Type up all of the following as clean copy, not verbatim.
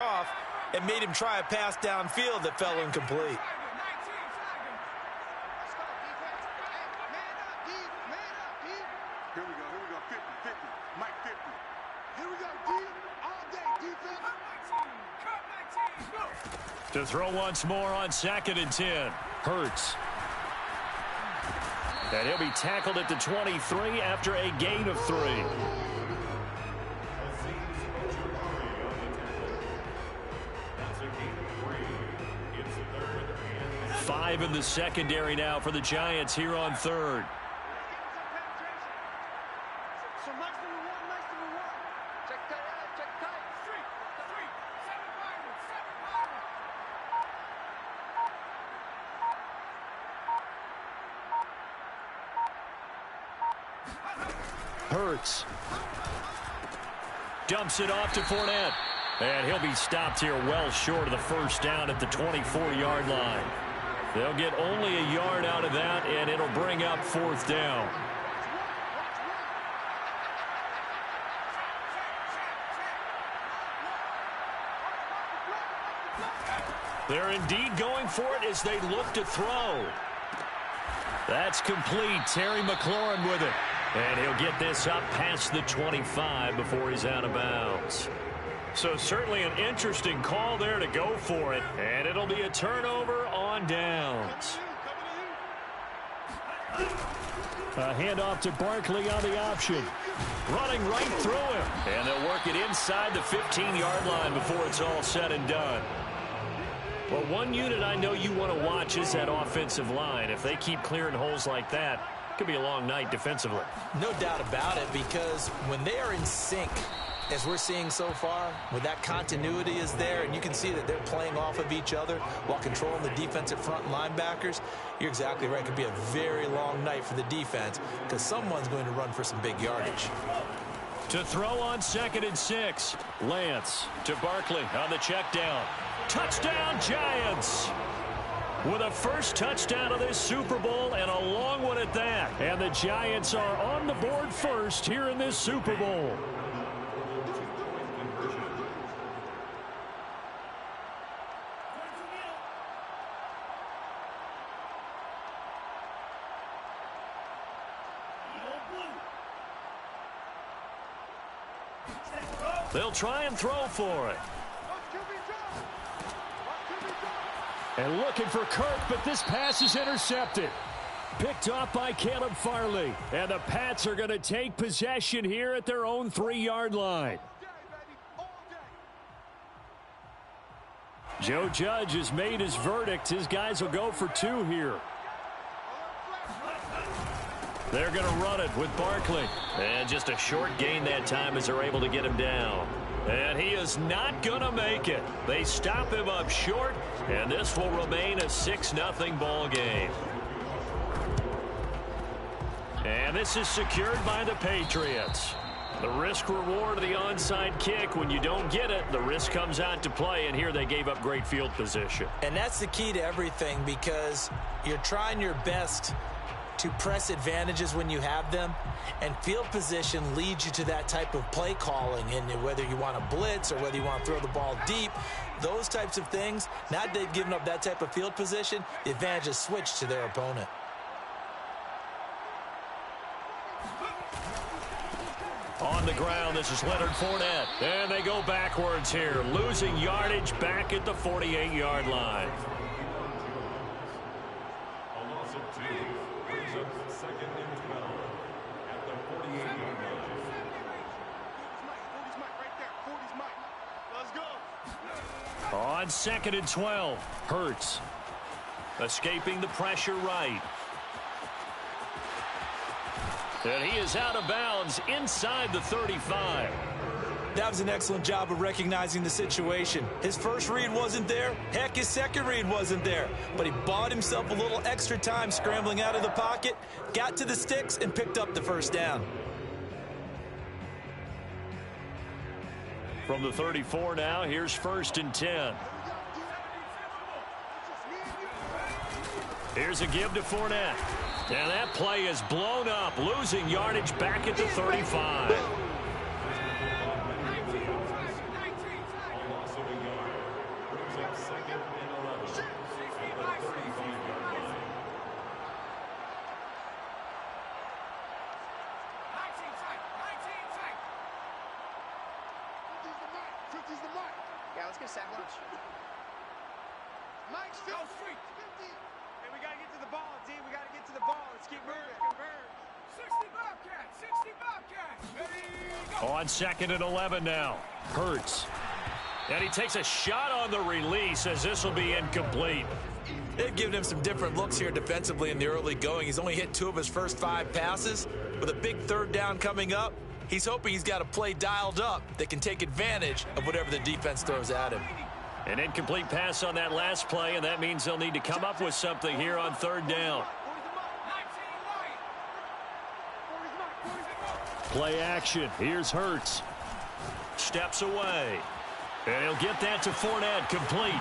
off and made him try a pass downfield that fell incomplete. Here we go, 50-50, Mike 50. Here we go, D, all day, defense. To throw once more on 2nd and 10. Hurts. And he'll be tackled at the 23 after a gain of 3. 5 in the secondary now for the Giants here on 3rd. Hurts. Dumps it off to Fournette. And he'll be stopped here well short of the first down at the 24-yard line. They'll get only a yard out of that, and it'll bring up 4th down. They're indeed going for it as they look to throw. That's complete. Terry McLaurin with it. And he'll get this up past the 25 before he's out of bounds. So certainly an interesting call there to go for it. And it'll be a turnover on downs. A handoff to Barkley on the option. Running right through him. And they'll work it inside the 15-yard line before it's all said and done. Well, one unit I know you want to watch is that offensive line. If they keep clearing holes like that, it could be a long night defensively. No doubt about it, because when they are in sync, as we're seeing so far, when that continuity is there and you can see that they're playing off of each other while controlling the defensive front linebackers, you're exactly right. It could be a very long night for the defense because someone's going to run for some big yardage. To throw on 2nd and 6. Lance to Barkley on the check down. Touchdown, Giants! With a first touchdown of this Super Bowl and a long one at that. And the Giants are on the board first here in this Super Bowl. They'll try and throw for it. And looking for Kirk, but this pass is intercepted. Picked off by Caleb Farley. And the Pats are going to take possession here at their own 3-yard line. Joe Judge has made his verdict. His guys will go for 2 here. They're going to run it with Barkley. And just a short gain that time as they're able to get him down. And he is not going to make it. They stop him up short, and this will remain a 6-0 ball game. And this is secured by the Patriots. The risk-reward of the onside kick, when you don't get it, the risk comes out to play, and here they gave up great field position. And that's the key to everything, because you're trying your best to press advantages when you have them, and field position leads you to that type of play calling. And whether you want to blitz or whether you want to throw the ball deep, those types of things, now that they've given up that type of field position, the advantage is switched to their opponent. On the ground, this is Leonard Fournette. And they go backwards here, losing yardage back at the 48-yard line. On 2nd and 12, Hurts. Escaping the pressure right. And he is out of bounds inside the 35. That was an excellent job of recognizing the situation. His first read wasn't there. Heck, his second read wasn't there. But he bought himself a little extra time scrambling out of the pocket, got to the sticks, and picked up the first down. From the 34 now, here's 1st and 10. Here's a give to Fournette. And that play is blown up, losing yardage back at the 35. Yeah, let's get sack lunch. Mike's Go 50. street. 50. Hey, we got to get to the ball, D. We got to get to the ball. Let's keep moving. 60 Bobcats, 60 Bobcats. Ready, go. On 2nd and 11 now. Hurts. And he takes a shot on the release as this will be incomplete. They've given him some different looks here defensively in the early going. He's only hit 2 of his first 5 passes. With a big 3rd down coming up, he's hoping he's got a play dialed up that can take advantage of whatever the defense throws at him. An incomplete pass on that last play, and that means they'll need to come up with something here on 3rd down. Play action. Here's Hurts. Steps away. And he'll get that to Fournette, complete.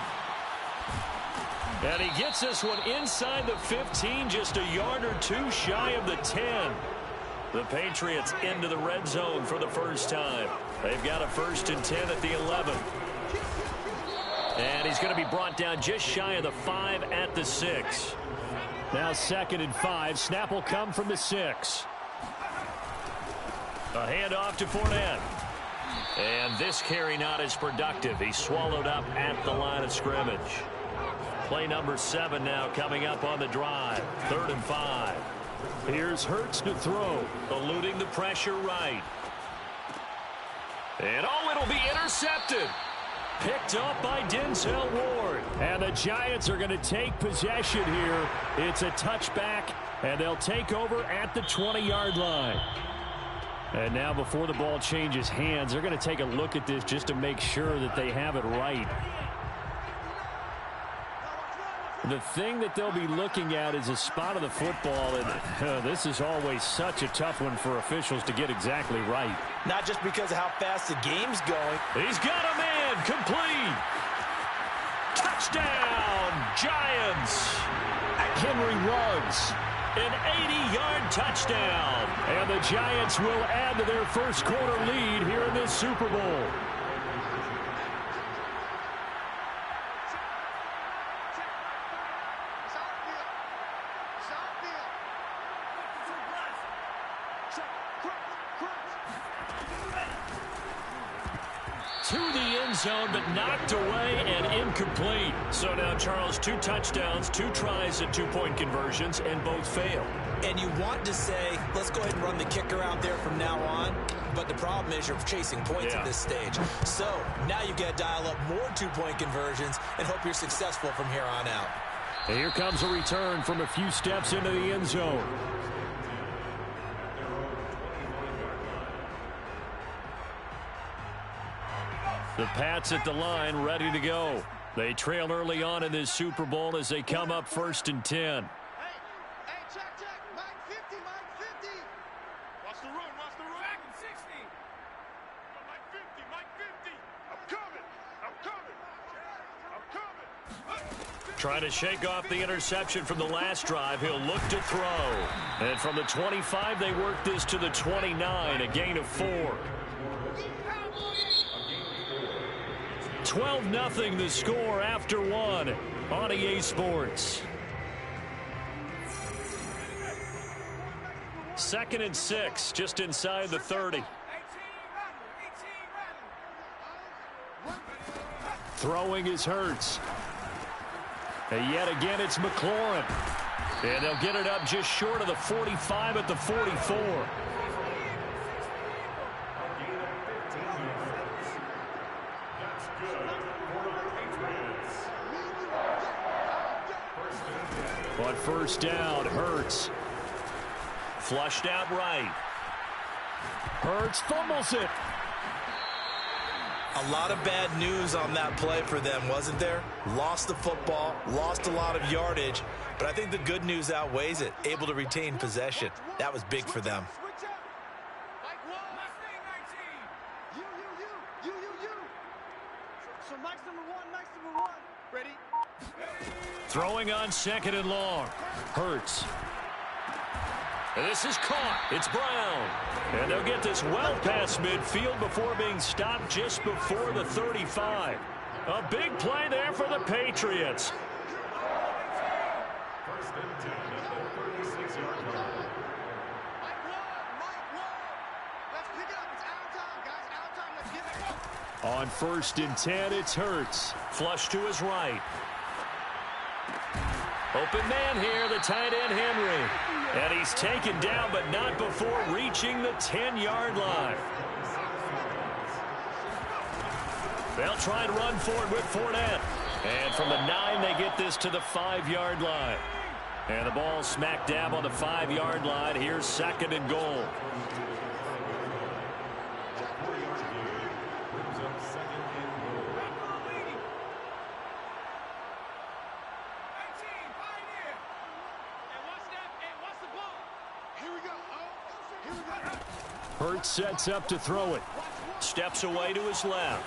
And he gets this one inside the 15, just a yard or 2 shy of the 10. The Patriots into the red zone for the first time. They've got a 1st and 10 at the 11. And he's going to be brought down just shy of the 5 at the 6. Now 2nd and 5. Snap will come from the 6. A handoff to Fournette. And this carry not as productive. He's swallowed up at the line of scrimmage. Play number 7 now coming up on the drive. 3rd and 5. Here's Hurts to throw. Eluding the pressure right. And oh, it'll be intercepted. Picked up by Denzel Ward. And the Giants are going to take possession here. It's a touchback, and they'll take over at the 20-yard line. And now before the ball changes hands, they're going to take a look at this just to make sure that they have it right. The thing that they'll be looking at is a spot of the football, and this is always such a tough one for officials to get exactly right. Not just because of how fast the game's going. He's got a man, complete. Touchdown, Giants. Henry Ruggs, an 80-yard touchdown. And the Giants will add to their first quarter lead here in this Super Bowl. To the end zone, but knocked away and incomplete. So now, Charles, 2 touchdowns, 2 tries at 2-point conversions, and both fail. And you want to say, let's go ahead and run the kicker out there from now on. But the problem is you're chasing points at this stage. So now you got to dial up more 2-point conversions and hope you're successful from here on out. And here comes a return from a few steps into the end zone. The Pats at the line, ready to go. They trail early on in this Super Bowl as they come up 1st and 10. Hey, check. Mike 50, Mike 50. Watch the run. Back in 60. Mike 50. I'm coming. Trying to shake off the interception from the last drive. He'll look to throw. And from the 25, they work this to the 29, a gain of 4. 12-0 the score after 1 on EA Sports. 2nd and 6, just inside the 30. Throwing is Hurts. And yet again, it's McLaurin. And they'll get it up just short of the 45 at the 44. On 1st down, Hurts. Flushed out right. Hurts fumbles it. A lot of bad news on that play for them, wasn't there? Lost the football, lost a lot of yardage, but I think the good news outweighs it. Able to retain possession. That was big for them. Switch up. Mike 1. You. So Mike's number 1. Ready? Throwing on 2nd and long. Hurts. And this is caught. It's Brown. And they'll get this well past midfield before being stopped just before the 35. A big play there for the Patriots. First and 10 at the 36-yard line. Mike Ward. Let's pick it up. It's out time, guys. Out time. Let's give it up. On first and 10, it's Hurts. Flush to his right. Open man here, the tight end Henry. And he's taken down, but not before reaching the 10-yard line. They'll try and run forward with Fournette. And from the 9, they get this to the 5-yard line. And the ball smack dab on the 5-yard line. Here's second and goal. Hurts sets up to throw it. Steps away to his left.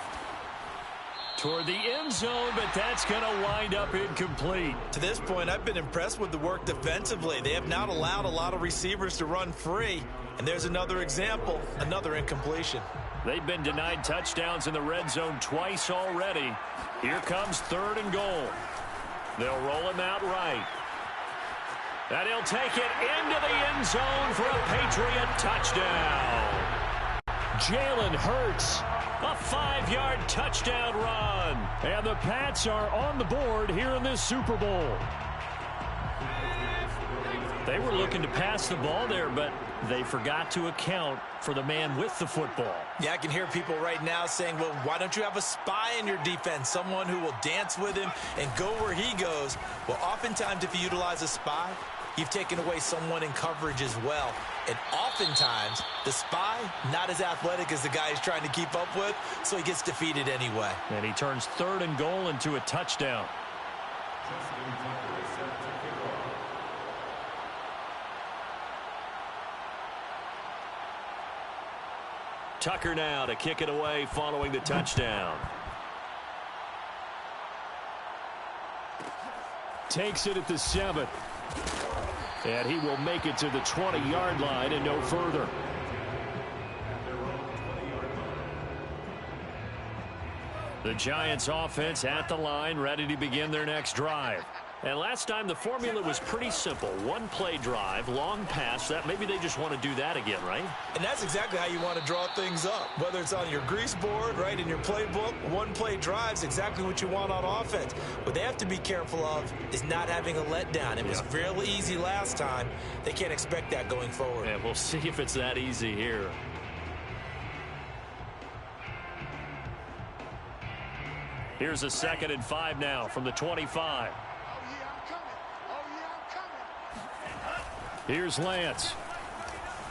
Toward the end zone, but that's going to wind up incomplete. To this point, I've been impressed with the work defensively. They have not allowed a lot of receivers to run free. And there's another example, another incompletion. They've been denied touchdowns in the red zone twice already. Here comes third and goal. They'll roll him out right. And he'll take it into the end zone for a Patriot touchdown. Jalen Hurts, a 5-yard touchdown run. And the Pats are on the board here in this Super Bowl. They were looking to pass the ball there, but they forgot to account for the man with the football. Yeah, I can hear people right now saying, well, why don't you have a spy in your defense, someone who will dance with him and go where he goes? Well, oftentimes if you utilize a spy, you've taken away someone in coverage as well. And oftentimes, the spy, not as athletic as the guy he's trying to keep up with, so he gets defeated anyway. And he turns third and goal into a touchdown. Tucker now to kick it away following the touchdown. Takes it at the 7. And he will make it to the 20-yard line and no further. The Giants offense at the line, ready to begin their next drive. And last time the formula was pretty simple. One play drive, long pass. That maybe they just want to do that again, right? And that's exactly how you want to draw things up. Whether it's on your grease board, right, in your playbook, one play drive's exactly what you want on offense. What they have to be careful of is not having a letdown. It was real easy last time. They can't expect that going forward. And we'll see if it's that easy here. Here's a 2nd and 5 now from the 25. Here's Lance.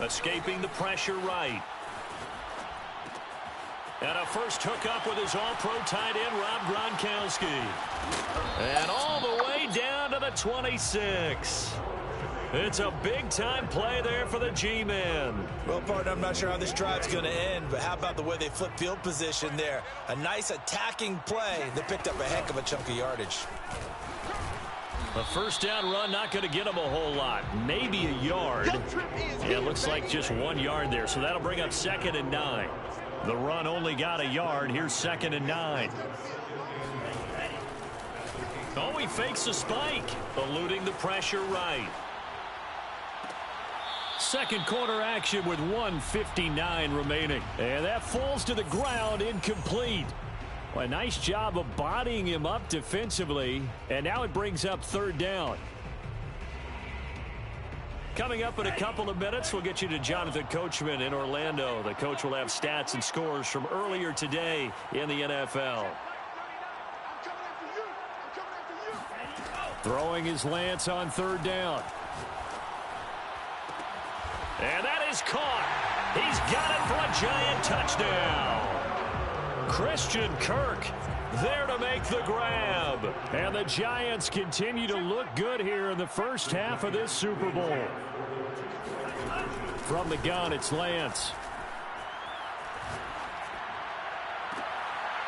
Escaping the pressure right. And a first hookup with his all-pro tight end, Rob Gronkowski. And all the way down to the 26. It's a big-time play there for the G-men. Well, partner, I'm not sure how this drive's going to end, but how about the way they flip field position there? A nice attacking play. They picked up a heck of a chunk of yardage. A first down run, not going to get him a whole lot. Maybe a yard. Yeah, it looks like just 1 yard there, so that'll bring up 2nd and 9. The run only got a yard. Here's 2nd and 9. Oh, he fakes a spike, eluding the pressure right. Second quarter action with 1:59 remaining. And that falls to the ground, incomplete. Well, a nice job of bodying him up defensively. And now it brings up 3rd down. Coming up in a couple of minutes, we'll get you to Jonathan Coachman in Orlando. The coach will have stats and scores from earlier today in the NFL. Throwing his Lance on 3rd down. And that is caught. He's got it for a Giant touchdown. Christian Kirk there to make the grab. And the Giants continue to look good here in the first half of this Super Bowl. From the gun, it's Lance.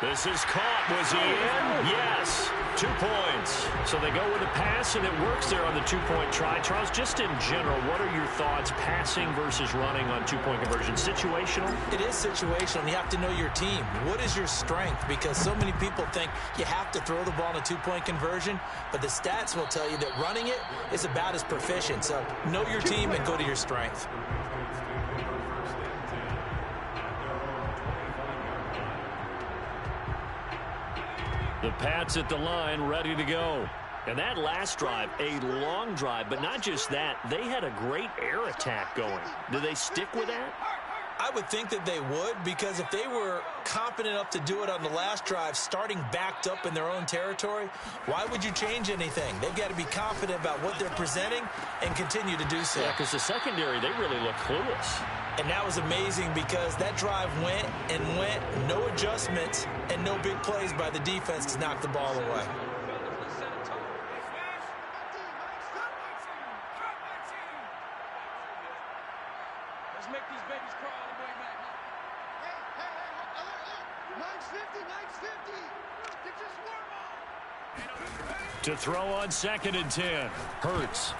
This is caught. Was he in? Yes. 2 points. So they go with a pass, and it works there on the two-point try. Charles, just in general, what are your thoughts passing versus running on two-point conversion? Situational? It is situational. You have to know your team. What is your strength? Because so many people think you have to throw the ball in a two-point conversion, but the stats will tell you that running it is about as proficient. So know your team and go to your strength. The Pats at the line, ready to go. And that last drive, a long drive, but not just that. They had a great air attack going. Do they stick with that? I would think that they would, because if they were confident enough to do it on the last drive, starting backed up in their own territory, why would you change anything? They've got to be confident about what they're presenting and continue to do so. Yeah, because the secondary, they really look clueless. And that was amazing because that drive went and went, no adjustments, and no big plays by the defense to knock the ball away. Let's make these babies cry all the way back. Hey, Mike's 50, Mike's 50. Get your swarm on. To throw on 2nd and 10. Hurts.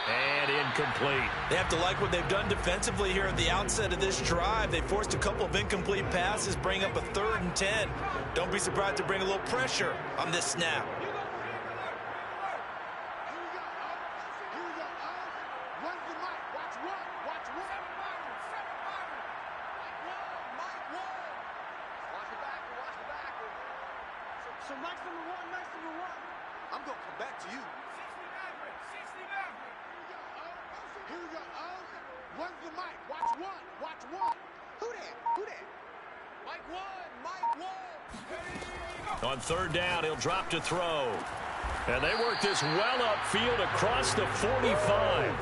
And incomplete. They have to like what they've done defensively here at the outset of this drive. They forced a couple of incomplete passes, bring up a 3rd and 10. Don't be surprised to bring a little pressure on this snap. Here we go. Run the mic. Watch one. Watch one. Mike one. Watch the back. Watch the back. So Mike's number one. I'm going to come back to you. 60 Maverick. Here we go. Run the mic. Watch one. Watch one. Who that? Mike one. On 3rd down, he'll drop to throw. And they work this well upfield across the 45.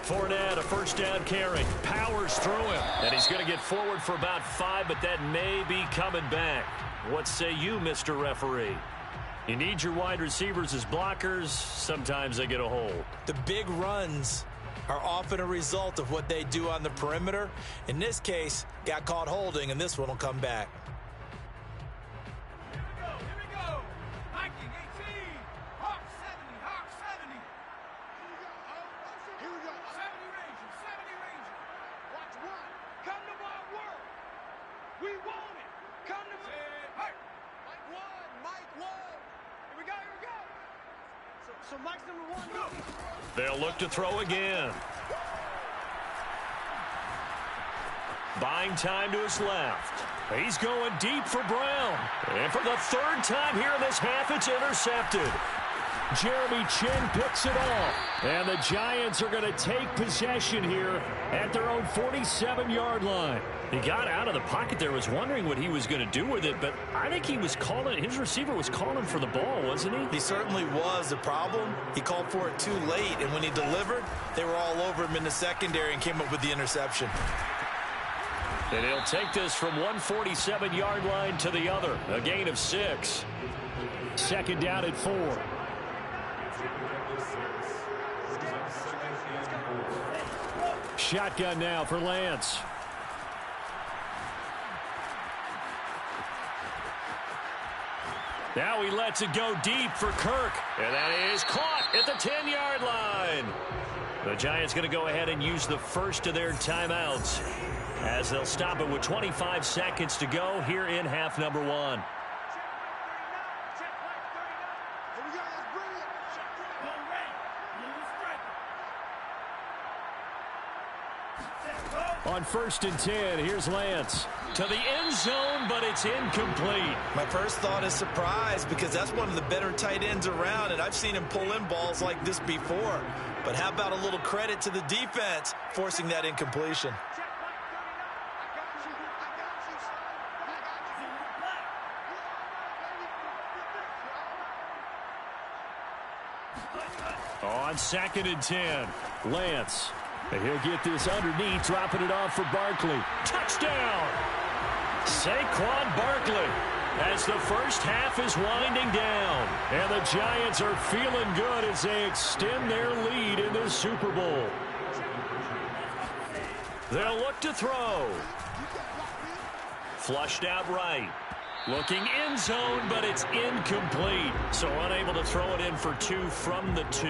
Fournette, a 1st down carry. Powers through him. And he's going to get forward for about 5, but that may be coming back. What say you, Mr. Referee? You need your wide receivers as blockers. Sometimes they get a hold. The big runs are often a result of what they do on the perimeter. In this case, got caught holding, and this one will come back. Here we go. Viking 18. Hawk 70. Here we go. 70 Rangers. Watch one. Come to my world. We want it. Come to my... Hey. Mike one. Here we go. So Mike's number one. Go. They'll look to throw again. Buying time to his left. He's going deep for Brown. And for the 3rd time here in this half, it's intercepted. Jeremy Chinn picks it off. And the Giants are going to take possession here at their own 47-yard line. He got out of the pocket there, was wondering what he was going to do with it, but I think he was calling, his receiver was calling for the ball, wasn't he? He certainly was. The problem, he called for it too late, and when he delivered, they were all over him in the secondary and came up with the interception. And he'll take this from one 47-yard line to the other, a gain of 6. 2nd down at 4. Shotgun now for Lance. Now he lets it go deep for Kirk. And that is caught at the 10-yard line. The Giants going to go ahead and use the first of their timeouts as they'll stop it with 25 seconds to go here in half number 1. Here we go. Let's bring it. On 1st and 10, here's Lance. To the end zone, but it's incomplete. My first thought is surprise, because that's one of the better tight ends around, and I've seen him pull in balls like this before. But how about a little credit to the defense forcing that incompletion? On 2nd and 10, Lance. And he'll get this underneath, dropping it off for Barkley. Touchdown! Saquon Barkley, as the first half is winding down. And the Giants are feeling good as they extend their lead in this Super Bowl. They'll look to throw. Flushed out right. Looking end zone, but it's incomplete. So unable to throw it in for 2 from the 2.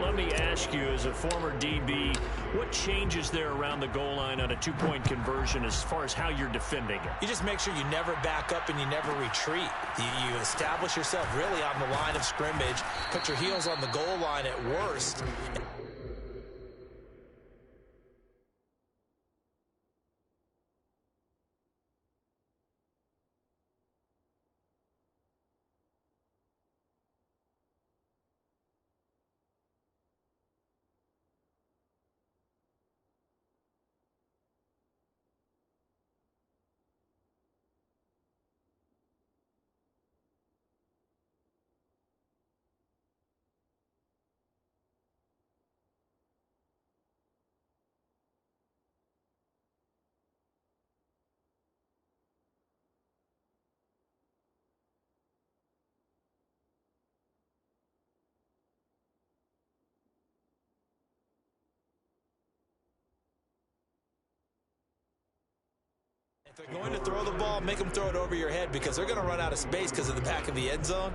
Let me ask you, as a former DB, what changes there around the goal line on a 2-point conversion as far as how you're defending it? You just make sure you never back up and you never retreat. You establish yourself really on the line of scrimmage, put your heels on the goal line at worst. If they're going to throw the ball, make them throw it over your head because they're going to run out of space because of the back of the end zone.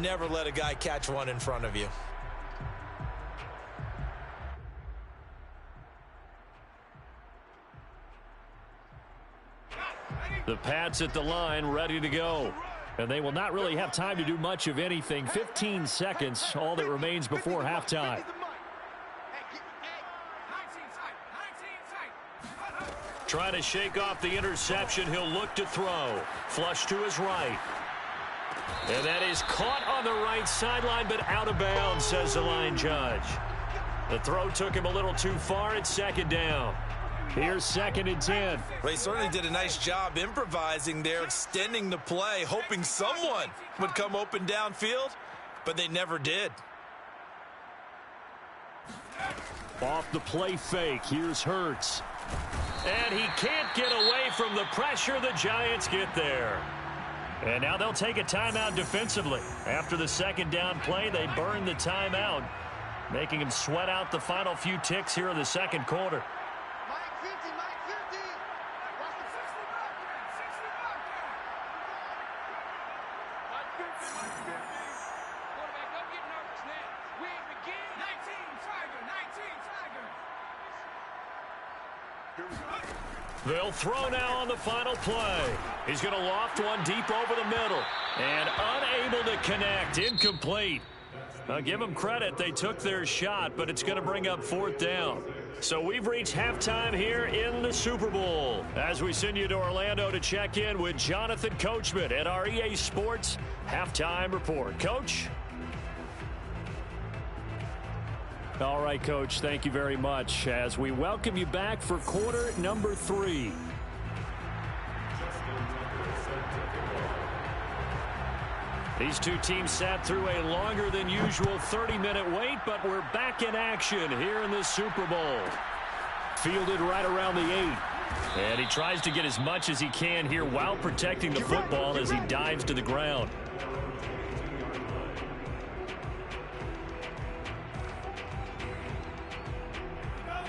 Never let a guy catch one in front of you. The Pats at the line, ready to go. And they will not really have time to do much of anything. 15 seconds, all that remains before halftime. Trying to shake off the interception. He'll look to throw. Flush to his right. And that is caught on the right sideline, but out of bounds, says the line judge. The throw took him a little too far. It's second down. Here's 2nd and 10. They certainly did a nice job improvising there, extending the play, hoping someone would come open downfield, but they never did. Off the play fake. Here's Hurts. And he can't get away from the pressure. The Giants get there. And now they'll take a timeout defensively. After the second down play, they burn the timeout, making him sweat out the final few ticks here in the second quarter. Mike 50, Mike 50. Watch the 60 back there, 60 back there. Mike 50, Mike 50. Quarterback, don't get nervous now. We ain't begin. 19 Tiger, 19 Tiger. They'll throw now on the final play. He's going to loft one deep over the middle. And unable to connect. Incomplete. I'll give them credit. They took their shot, but it's going to bring up 4th down. So we've reached halftime here in the Super Bowl. As we send you to Orlando to check in with Jonathan Coachman at our EA Sports Halftime Report. Coach? All right, Coach, thank you very much as we welcome you back for quarter number 3. These two teams sat through a longer than usual 30-minute wait, but we're back in action here in the Super Bowl. Fielded right around the 8. And he tries to get as much as he can here while protecting the football as he dives to the ground.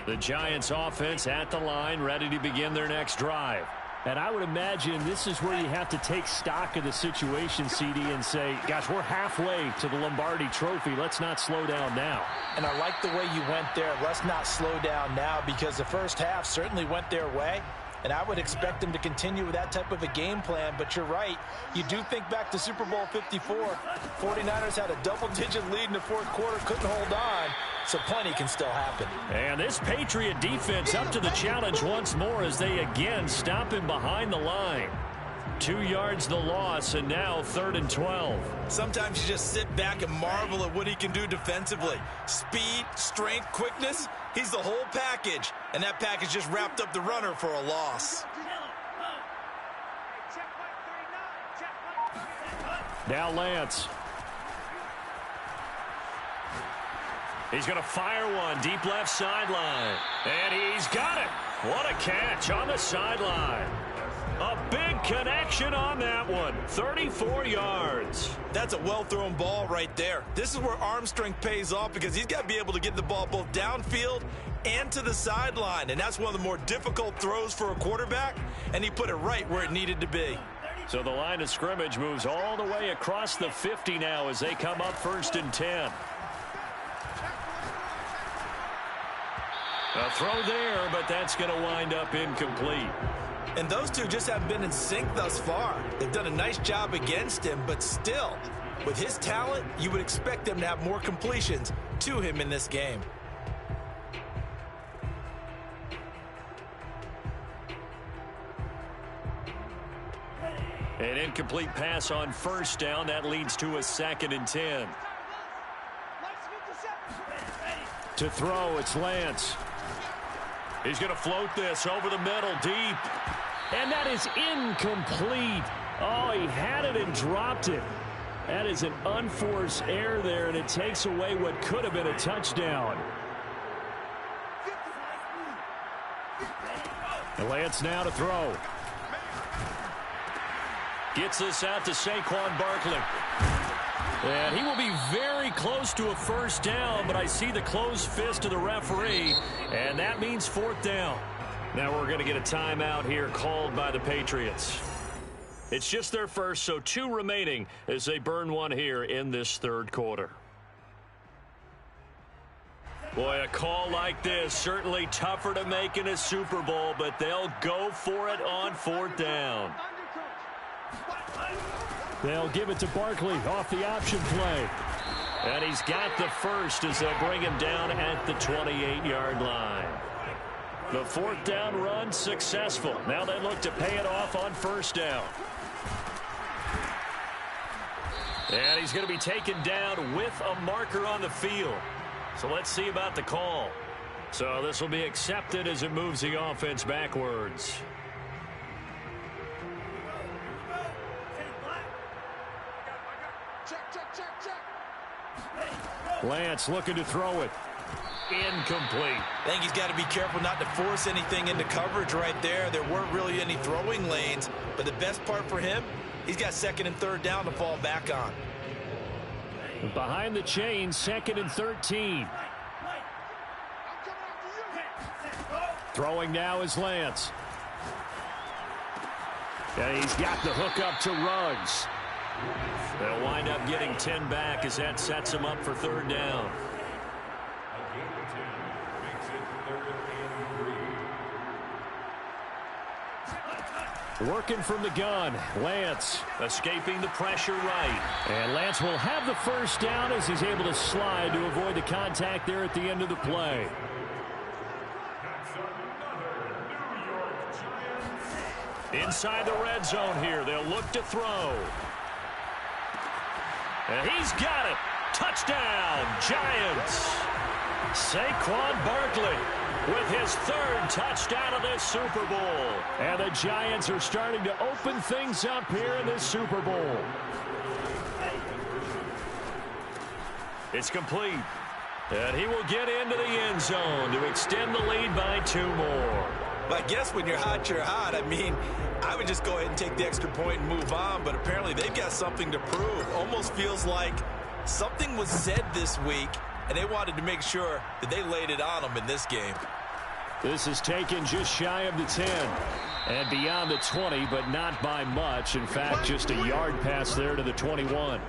The Giants offense at the line, ready to begin their next drive. And I would imagine this is where you have to take stock of the situation, CD, and say, gosh, we're halfway to the Lombardi Trophy. Let's not slow down now. And I like the way you went there. Let's not slow down now, because the first half certainly went their way. And I would expect them to continue with that type of a game plan. But you're right. You do think back to Super Bowl 54. 49ers had a double-digit lead in the fourth quarter, couldn't hold on. So plenty can still happen. And this Patriot defense up to the challenge once more as they again stop him behind the line. 2 yards the loss, and now 3rd and 12. Sometimes you just sit back and marvel at what he can do defensively. Speed, strength, quickness, he's the whole package. And that package just wrapped up the runner for a loss. Now Lance. He's going to fire one deep left sideline. And he's got it. What a catch on the sideline. A big connection on that one. 34 yards. That's a well-thrown ball right there. This is where arm strength pays off, because he's got to be able to get the ball both downfield and to the sideline. And that's one of the more difficult throws for a quarterback, and he put it right where it needed to be. So the line of scrimmage moves all the way across the 50 now as they come up 1st and 10. A throw there, but that's going to wind up incomplete. And those two just haven't been in sync thus far. They've done a nice job against him, but still, with his talent, you would expect them to have more completions to him in this game. An incomplete pass on 1st down. That leads to a 2nd and 10. To throw, it's Lance. He's going to float this over the middle, deep. And that is incomplete. Oh, he had it and dropped it. That is an unforced error there, and it takes away what could have been a touchdown. And Lance now to throw. Gets this out to Saquon Barkley. And he will be very close to a 1st down, but I see the closed fist of the referee, and that means 4th down. Now we're going to get a timeout here called by the Patriots. It's just their first, so 2 remaining as they burn one here in this 3rd quarter. Boy, a call like this, certainly tougher to make in a Super Bowl, but they'll go for it on 4th down. They'll give it to Barkley off the option play. And he's got the first as they bring him down at the 28-yard line. The 4th down run successful. Now they look to pay it off on 1st down. And he's going to be taken down with a marker on the field. So let's see about the call. So this will be accepted as it moves the offense backwards. Lance looking to throw it. Incomplete. I think he's got to be careful not to force anything into coverage right there. There weren't really any throwing lanes, but the best part for him, he's got 2nd and 3rd down to fall back on. Behind the chain, 2nd and 13. Throwing now is Lance. And he's got the hook up to Ruggs. They'll wind up getting 10 back as that sets him up for 3rd down. Working from the gun, Lance escaping the pressure right. And Lance will have the 1st down as he's able to slide to avoid the contact there at the end of the play. Inside the red zone here, they'll look to throw. And he's got it. Touchdown, Giants. Saquon Barkley with his 3rd touchdown of this Super Bowl. And the Giants are starting to open things up here in this Super Bowl. It's complete. And he will get into the end zone to extend the lead by 2 more. But I guess when you're hot, you're hot. I mean, I would just go ahead and take the extra point and move on, but apparently they've got something to prove. Almost feels like something was said this week, and they wanted to make sure that they laid it on them in this game. This is taken just shy of the 10 and beyond the 20, but not by much. In fact, just a yard pass there to the 21.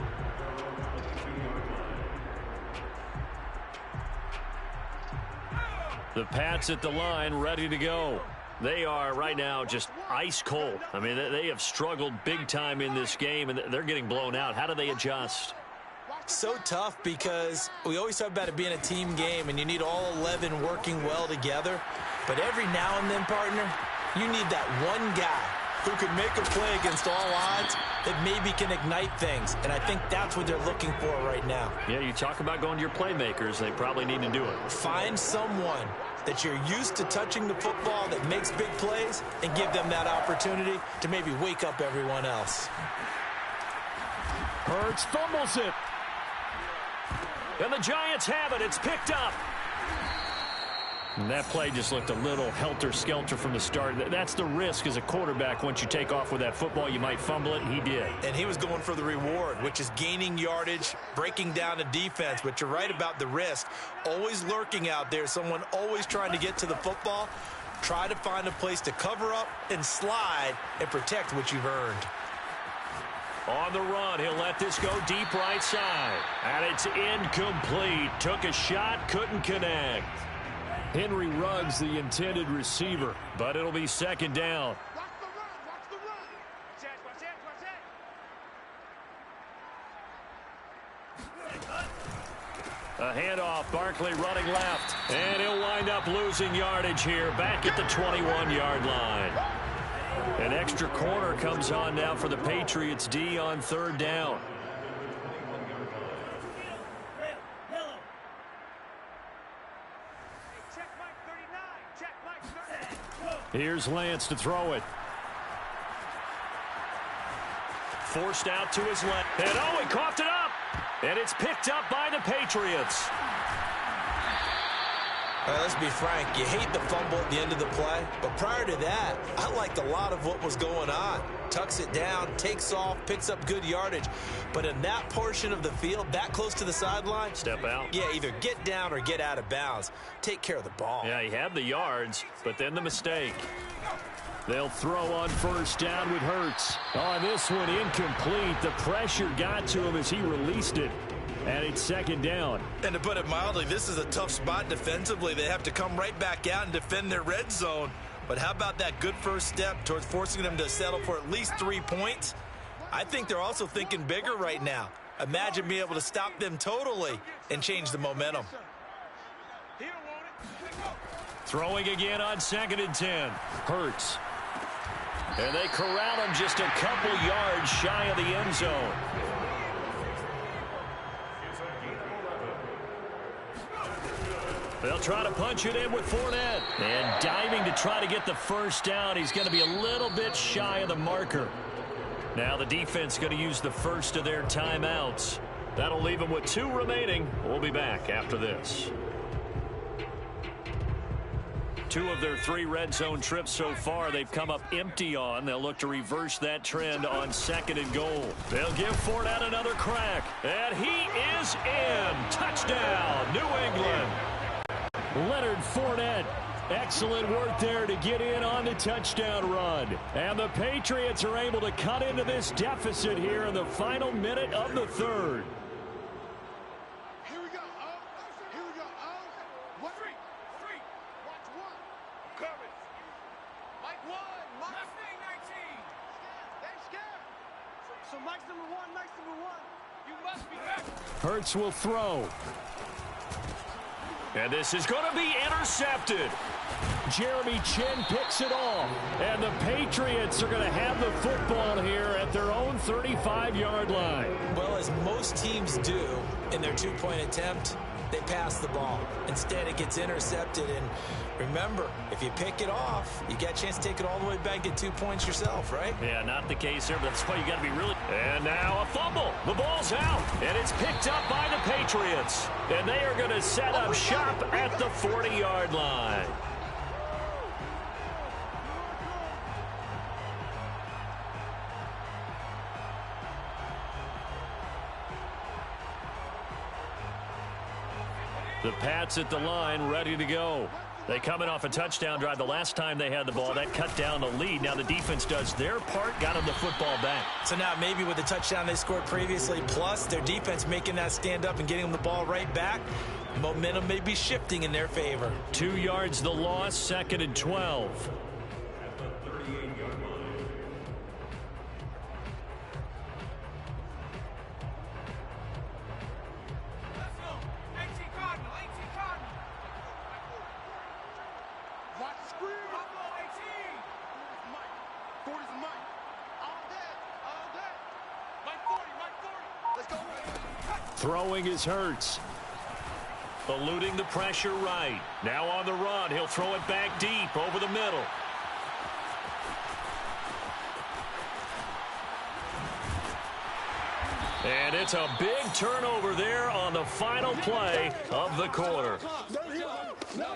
The Pats at the line, ready to go. They are right now just ice cold. I mean, they have struggled big time in this game, and they're getting blown out. How do they adjust? So tough because we always talk about it being a team game, and you need all 11 working well together. But every now and then, partner, you need that one guy who can make a play against all odds that maybe can ignite things. And I think that's what they're looking for right now. Yeah, you talk about going to your playmakers. They probably need to do it. Find someone that you're used to touching the football that makes big plays and give them that opportunity to maybe wake up everyone else. Hurts fumbles it. And the Giants have it. It's picked up. And that play just looked a little helter-skelter from the start. That's the risk as a quarterback. Once you take off with that football, you might fumble it, and he did. And he was going for the reward, which is gaining yardage, breaking down a defense. But you're right about the risk. Always lurking out there, someone always trying to get to the football. Try to find a place to cover up and slide and protect what you've earned. On the run, he'll let this go deep right side. And it's incomplete. Took a shot, couldn't connect. Henry Ruggs, the intended receiver, but it'll be second down. Watch the run. Watch the run. Watch that. A handoff, Barkley running left. And he'll wind up losing yardage here, back at the 21-yard line. An extra corner comes on now for the Patriots D on third down. Here's Lance to throw it. Forced out to his left. And he coughed it up. And it's picked up by the Patriots. Let's be frank, you hate the fumble at the end of the play, but prior to that, I liked a lot of what was going on. Tucks it down, takes off, picks up good yardage, but in that portion of the field, that close to the sideline, step out. Yeah, either get down or get out of bounds. Take care of the ball. Yeah, he had the yards, but then the mistake. They'll throw on first down with Hurts. On this one, incomplete. The pressure got to him as he released it. And it's second down. And to put it mildly, this is a tough spot defensively. They have to come right back out and defend their red zone. But how about that good first step towards forcing them to settle for at least 3 points? I think they're also thinking bigger right now. Imagine being able to stop them totally and change the momentum. He don't want it. Throwing again on 2nd and 10. Hurts. And they corral him just a couple yards shy of the end zone. They'll try to punch it in with Fournette. And diving to try to get the first down. He's going to be a little bit shy of the marker. Now the defense going to use the first of their timeouts. That'll leave them with 2 remaining. We'll be back after this. 2 of their 3 red zone trips so far they've come up empty on. They'll look to reverse that trend on 2nd and goal. They'll give Fournette another crack. And he is in. Touchdown, New England. Leonard Fournette. Excellent work there to get in on the touchdown run. And the Patriots are able to cut into this deficit here in the final minute of the third. Here we go. Here we go. What? 3. Watch 1. Covered. Mike 1. Mike. Mustang 19. They scared. So Mike's number 1. Mike's number 1. You must be back. Hurts will throw. And this is going to be intercepted. Jeremy Chin picks it off. And the Patriots are going to have the football here at their own 35-yard line. Well, as most teams do in their 2-point attempt, they pass the ball. Instead, it gets intercepted. And remember, if you pick it off, you got a chance to take it all the way back, get 2 points yourself, right? Yeah, not the case here, but that's why you got to be really... And now a fumble. The ball's out, and it's picked up by the Patriots. And they are going to set up shop at the 40-yard line. The Pats at the line, ready to go. They coming off a touchdown drive. The last time they had the ball, that cut down the lead. Now the defense does their part, got them the football back. So now maybe with the touchdown they scored previously, plus their defense making that stand up and getting them the ball right back, momentum may be shifting in their favor. 2 yards the loss, 2nd and 12. Throwing is Hurts. Eluding the pressure right. Now on the run. He'll throw it back deep over the middle. And it's a big turnover there on the final play of the quarter. No,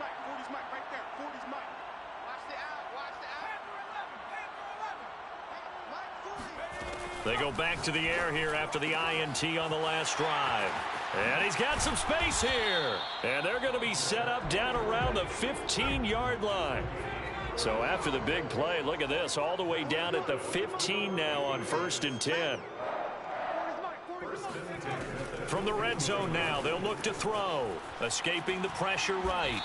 Mike. 40's Mike right there. 40's Mike. Watch the out. Watch the out. Mike 40. They go back to the air here after the INT on the last drive. And he's got some space here. And they're going to be set up down around the 15-yard line. So after the big play, look at this, all the way down at the 15 now on 1st and 10. From the red zone now, they'll look to throw. Escaping the pressure right.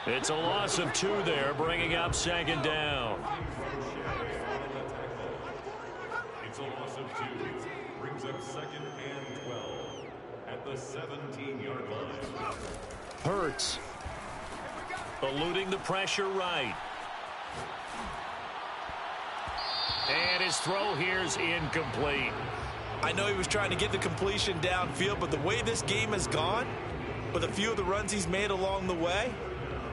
It's a loss of 2 there, bringing up 2nd down. It's a loss of 2. Brings up 2nd and 12 at the 17-yard line. Hurts. Eluding the pressure right. And his throw here is incomplete. I know he was trying to get the completion downfield, but the way this game has gone, with a few of the runs he's made along the way,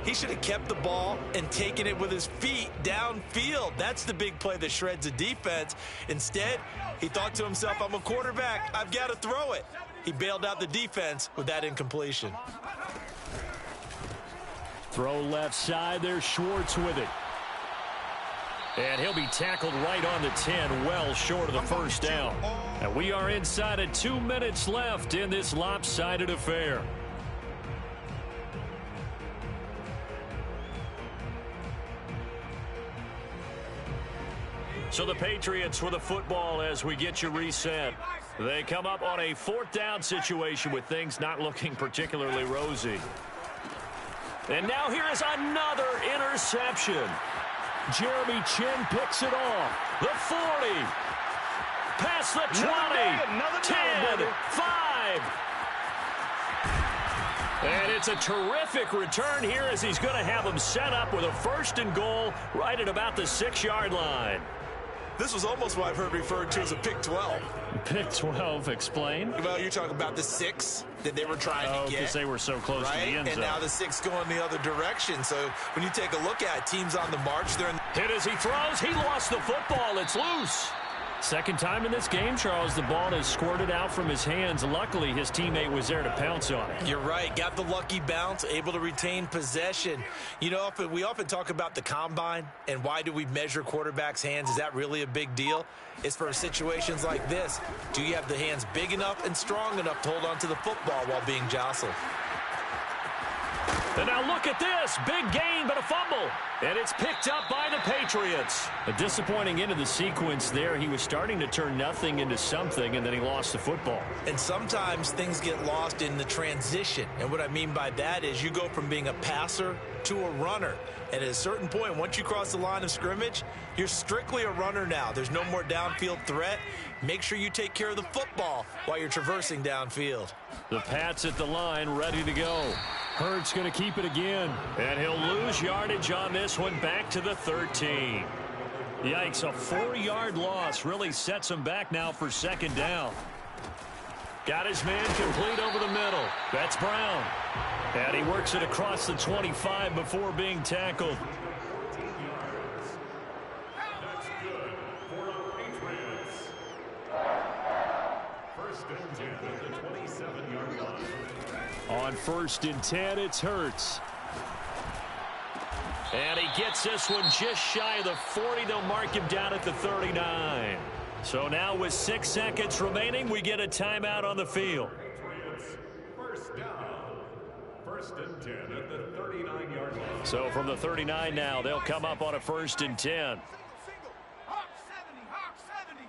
he should have kept the ball and taken it with his feet downfield. That's the big play that shreds the defense. Instead, he thought to himself, I'm a quarterback, I've got to throw it. He bailed out the defense with that incompletion. Throw left side, there's Schwartz with it. And he'll be tackled right on the 10, well short of the first down. And we are inside of 2 minutes left in this lopsided affair. So the Patriots with the football as we get you reset. They come up on a 4th down situation with things not looking particularly rosy. And now here is another interception. Jeremy Chinn picks it off. The 40. Past the 20. 10. 5. And it's a terrific return here as he's going to have them set up with a 1st and goal right at about the 6-yard line. This was almost what I've heard referred to as a pick 12. Pick 12, explain. Well, you're talking about the 6 that they were trying to get. Because they were so close to the end zone. And now the 6 going the other direction. So when you take a look at teams on the march, they're in. Hit as he throws. He lost the football. It's loose. 2nd time in this game, Charles, the ball has squirted out from his hands. Luckily, his teammate was there to pounce on it. You're right. Got the lucky bounce, able to retain possession. You know, we often talk about the combine and why do we measure quarterbacks' hands? Is that really a big deal? It's for situations like this. Do you have the hands big enough and strong enough to hold on to the football while being jostled? And now look at this. Big gain, but a fumble. And it's picked up by the Patriots. A disappointing end of the sequence there. He was starting to turn nothing into something, and then he lost the football. And sometimes things get lost in the transition. And what I mean by that is you go from being a passer to a runner. And at a certain point, once you cross the line of scrimmage, you're strictly a runner now. There's no more downfield threat. Make sure you take care of the football while you're traversing downfield. The Pats at the line, ready to go. Hurts going to keep it again. And he'll lose yardage on this one back to the 13. Yikes, a 4-yard loss really sets him back now for 2nd down. Got his man complete over the middle. That's Brown. And he works it across the 25 before being tackled. That's good for the Patriots. 1st and 10 at the 27-yard line. On 1st and 10, it's Hurts. And he gets this one just shy of the 40. They'll mark him down at the 39. So now with 6 seconds remaining, we get a timeout on the field. Patriots, 1st down. 1st and 10 at the 39-yard line. So from the 39 now, they'll come up on a 1st and 10. Hawk 70, Hawk 70.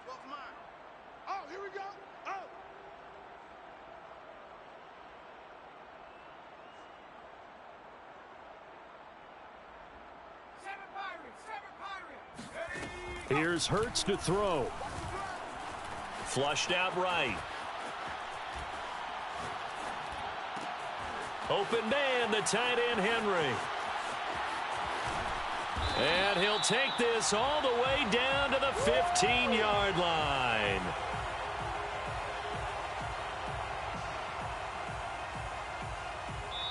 Come on. Oh, here we go. Oh. Here's Hurts to throw. Flushed out right. Open man, the tight end Henry. And he'll take this all the way down to the 15-yard line.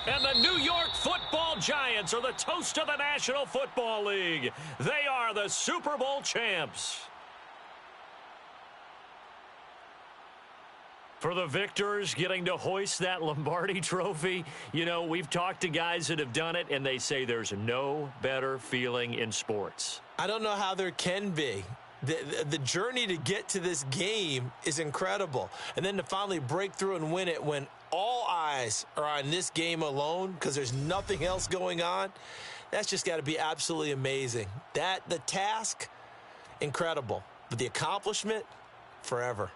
And the New York Football Giants are the toast of the National Football League. They are the Super Bowl champs. For the victors getting to hoist that Lombardi trophy, you know, we've talked to guys that have done it, and they say there's no better feeling in sports. I don't know how there can be. The journey to get to this game is incredible. And then to finally break through and win it when all eyes are on this game alone because there's nothing else going on, that's just got to be absolutely amazing. The task, incredible. But the accomplishment, forever.